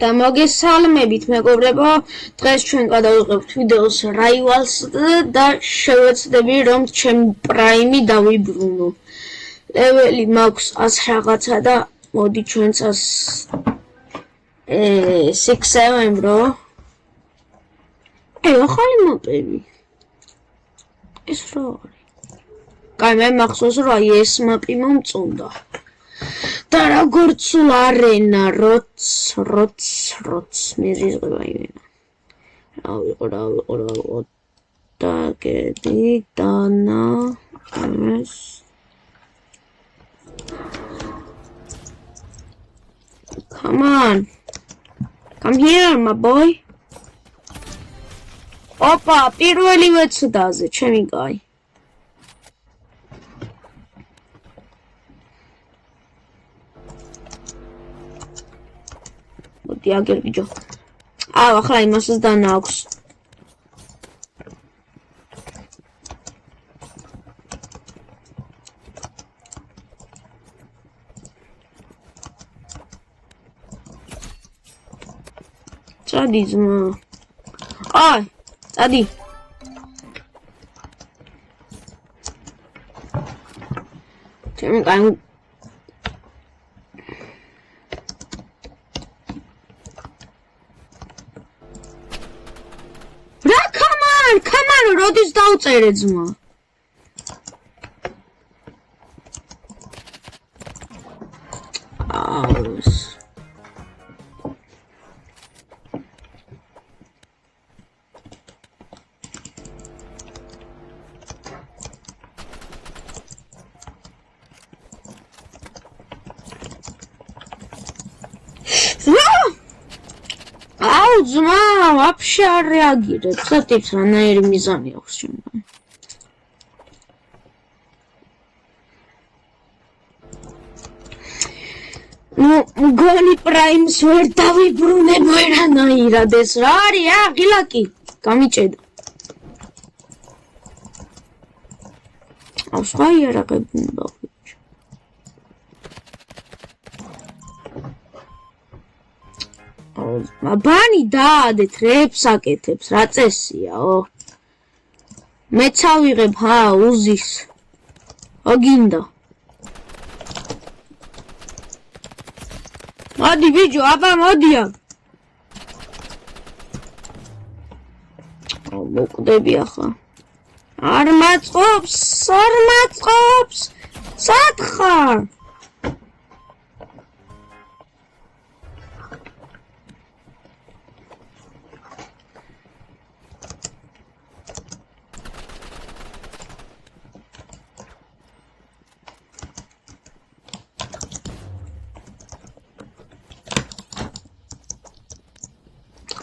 და მოგესალმებით მეგობრებო, დღეს ჩვენ გადავიღებთ ვიდეოს Rivals და შევეცდები რომ ჩემი პრაიმი დავიბრუნო. ლეველი მაქვს 100 რაღაცა და მოდი ჩვენც 6-7 bro. ახალი მაპები. ეს რა არის? კაი, მე მახსოვს რომ აი ეს მაპი მომწონდა. და როგორც არენა როც მერიღება იმენა. რა ვიყო და კედი დანა ეს Come on. Come here, my boy. Opa, პირველი ვეცდაზე, ჩემი კაი. მოდი აგერ ბიჭო. ახლა იმასაც დანა აქვს. Წადი ძმა. აი, წადი. ჩემი კაი Come on, როდის დავწერე ძმა? აუს. აუ ძმა, вообще არ რეაგირებს. სათიფს რანაირი მიზანი აქვს ჩემთან. მგონი პრაიმს ვერ დავიბრუნებ ვერანაირად ეს რა არის? ღილაკი, გამიჭედა. აუ სხვა იარაღები უნდა ბანი დაადეთ რებს აკეთებს რა წესიაო მეც ავიღებ უზის აგინდა მოდი ბიჭო აბა მოდია მოკვდები ახლა არ მაწყობს სად ხარ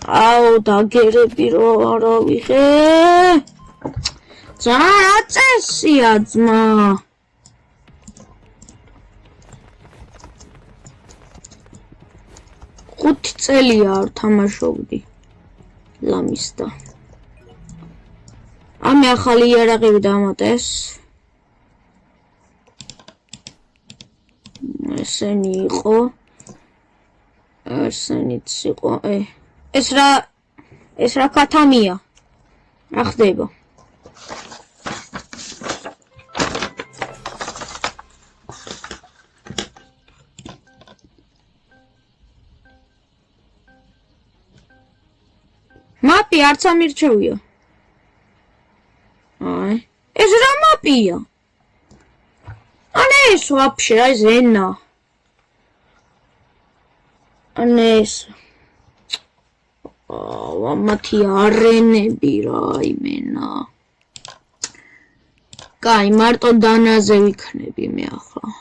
აუ დაგერები რომ არა ვიღე ძმა რა წესია ძმა 5 წელია არ თამაშობდი ლამისდა ამე ახალი იარაღები დამატეს ესენი იყო ესენიც იყო ეს რა კათამია რა ხდება მაპი არც ამირჩევია აი ეს რა მაპია ანა ეს вообще რა ზენა ანა ეს მათი არენები რა იმენა კაი მარტო დანაზე ვიქნები მე ახლა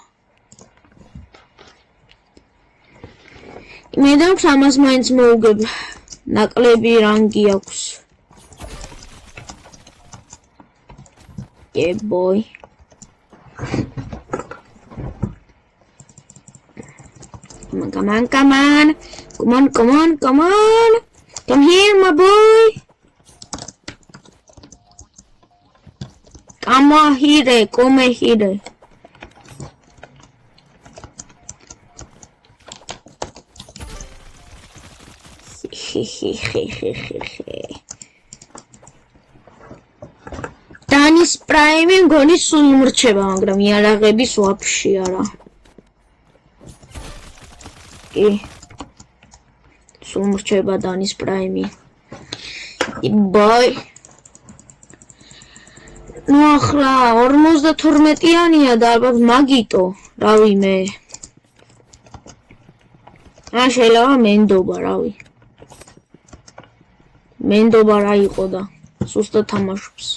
იმედებს ამას მაინც მოუგებ ნაკლები რანგი აქვს boy come on Come here, my boy. Come here. დანის პრაიმი მგონი სულ მრჩება, მაგრამ იარაღების ვაფშე არა. კი. სულ მრჩება დანის პრაიმი. ბაი. ნუ ახლა 52-იანია და ალბათ მაგიტო, რავი მე. შეიძლება მენდობა, რავი. მენდობა რა იყო და სუსტად თამაშობს.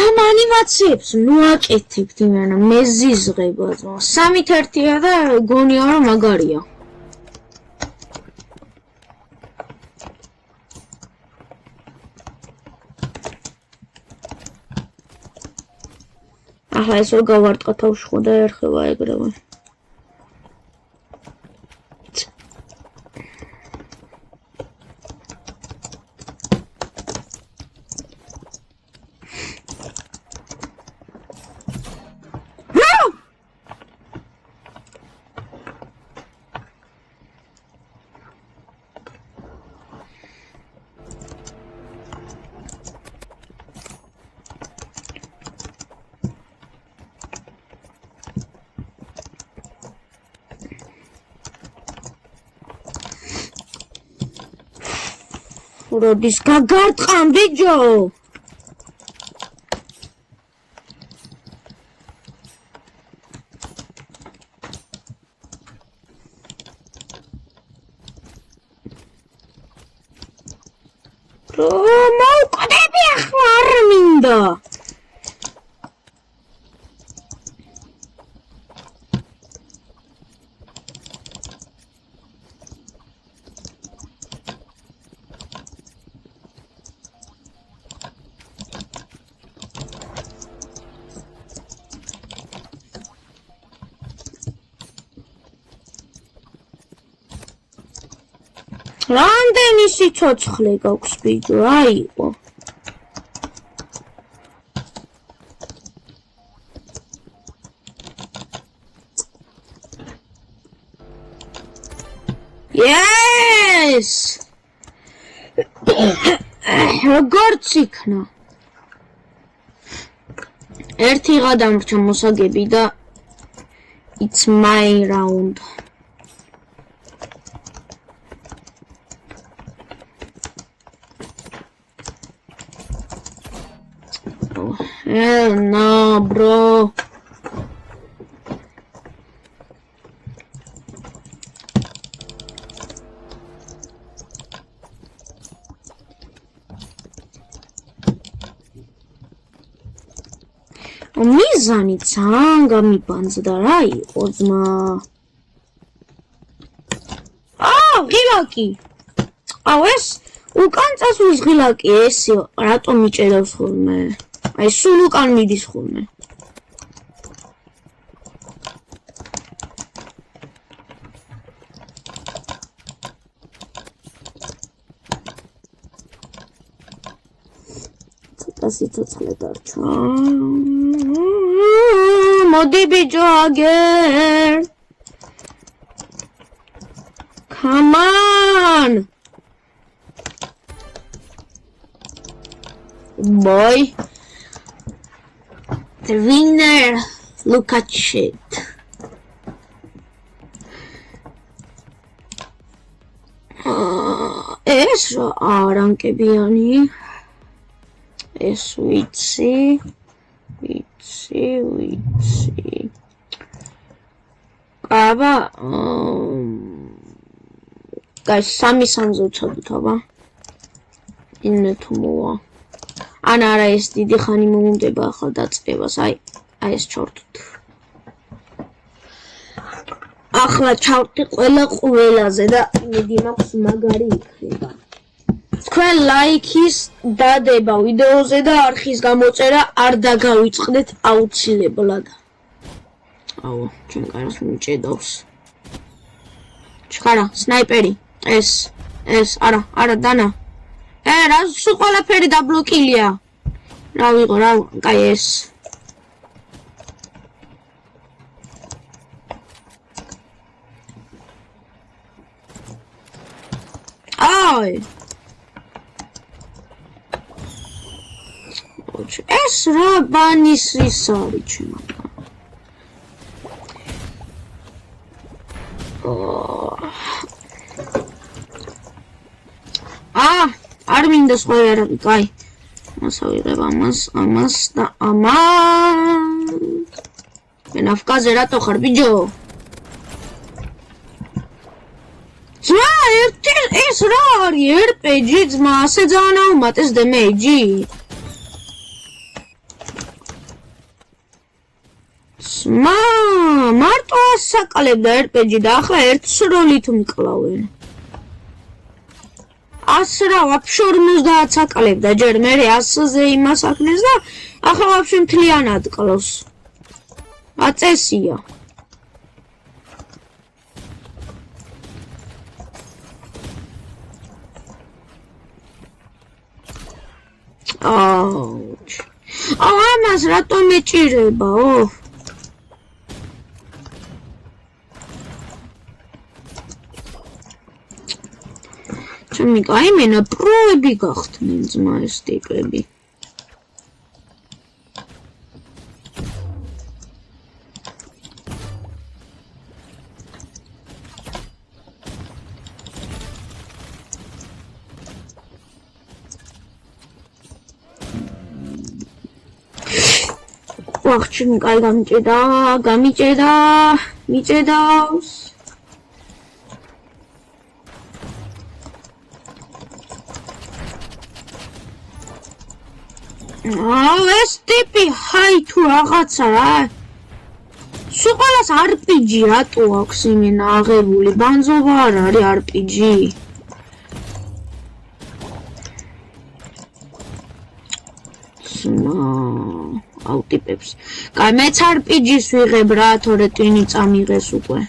ამ ანიმაციებს ნუ აკეთებთ იმენა, მე ზიზღება, 3-1-ია და გონია რომ მაგარია. ახლა ეს რო გავარტყა თავში ხო და ერხება ეგრევე. როდის გაგარტყამ ბიჯო? მოვკვდები ახლა არ მინდა. რამდენი სიცოცხლე გაქვს ბიჭო, რა იყო? Yes! როგორც იქნა. ერთი გადამრჩა მოსაგები და it's my round. No, bro. მიზანი ძალიან გამიბანძდა რა იყო ძმა. ღილაკი. ეს უკან წასვლის ღილაკი ესე რატომ მიჭედავს ხოლმე? აი სულ უკან მიდის ხოლმე. ცოტა სიცოცხლე დარჩა. მოდი ბიჭო აგერ. Come on. Boy. The winner, look at shit. ეს არანკებიანი. ეს ვიცი. აბა guys, სამი სამზე ვცადოთ აბა. ინე თუ მოვა. ან არა ეს დიდი ხანი მოუნდება ახლა დაწყებას, აი ეს ჩავრთვით. ახლა ჩავრთი ყველაზე და იმედი მაქვს მაგარი იქნება. თქვენ ლაიქის დადება ვიდეოზე და არხის გამოწერა არ დაგავიწყდეთ აუცილებლად. აუ, ჩვენ კარას მიჭედავს. ჩხარა, სნაიპერი, ეს, არა, დანა. რა სულ ყველაფერი დაბლოკილია. რა ვიყო, რა, კაი ეს. აი ეს რა ბანის ის არის ჩემო არ მინდა სხვა იარაღი, კაი. მას ავიღებ ამას და ამას. მე ნავკაზე რატო ხარ, ბიჯო? ძმა, ეს რა არის, RPG, ძმა, ასე ძალიან აუმატეს დემეიჯი. ძმა, მარტო ასაკალებდა RPG და ახლა ერთ სროლით მკლავენ. ასრა ვაფშე 50 აკლებდა ჯერ მე 100-ზე იმას აქნეს და ახლა ვაფშე მთლიანად კლავს. აწესია. ამას რატომ მეჭირებაო? ჩემი კაიმენა პროები გახდნენ ძმა ეს ტიპები. ვახ, ჩემი კაი მიჭედავს. ეს ტიპი ჰაი თუ რაღაცა რა. სულ ყველას RPG რატო აქვს იმენა აღებული? ბანზოვა არ არის RPG. აუ ტიპებს. კაი, მეც RPG-ს ვიღებ რა, თორე ტვინი წამიღეს უკვე.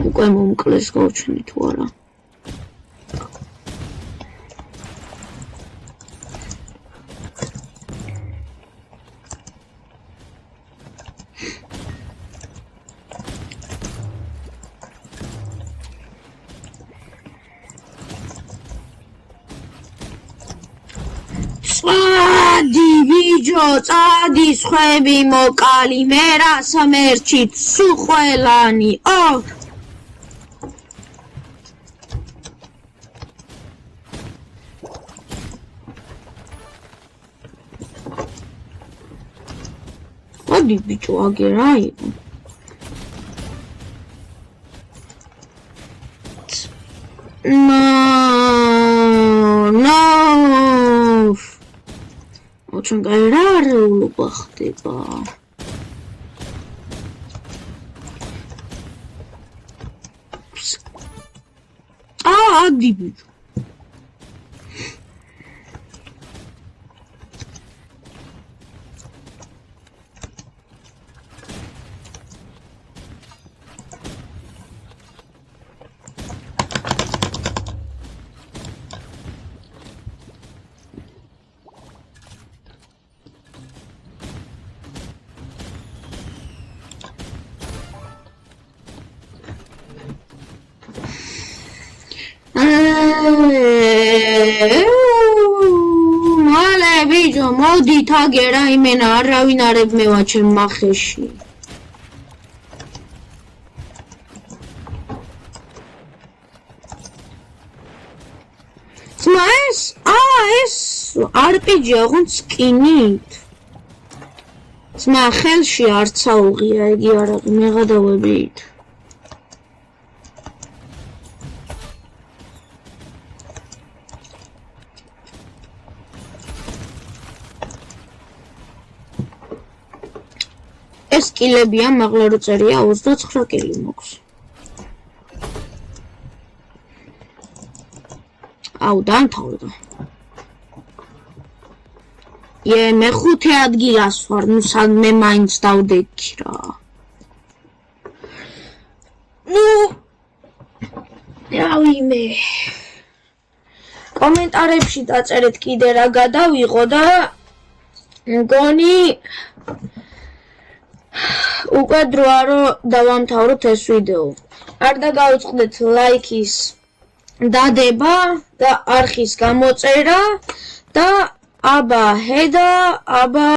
უკვე მომკლეს გავჩნი თუ არა. წადი სხვები მოკალი მე რა სამერჩით სულ ყველანი მოდი ბიჭო აგერ აი no ჩვენ რა რეულობა ხდება ადი ბიჭო მალე ბიჭო მოდით აგერა იმენა არავინ არ ებმევა ჩემ მახეში ძმა ეს RPG აღონ სკინით ძმა ხელში არც აუღია იგი არაღი მეღადავებით ეს კილებია, მაღლა რო წერია 29 კილი მოქვს. აუ, დამთავრდა. მე 5 ადგილას ვარ, ნუ მე მაინც დავდექი რა. რავიმე. კომენტარებში დაწერეთ კიდე რა გადავიღო და მგონი უკვე დროა რომ დავამთავროთ ეს ვიდეო. არ დაგაუწყდეთ ლაიქის დადება და არხის გამოწერა და აბა ჰე და აბა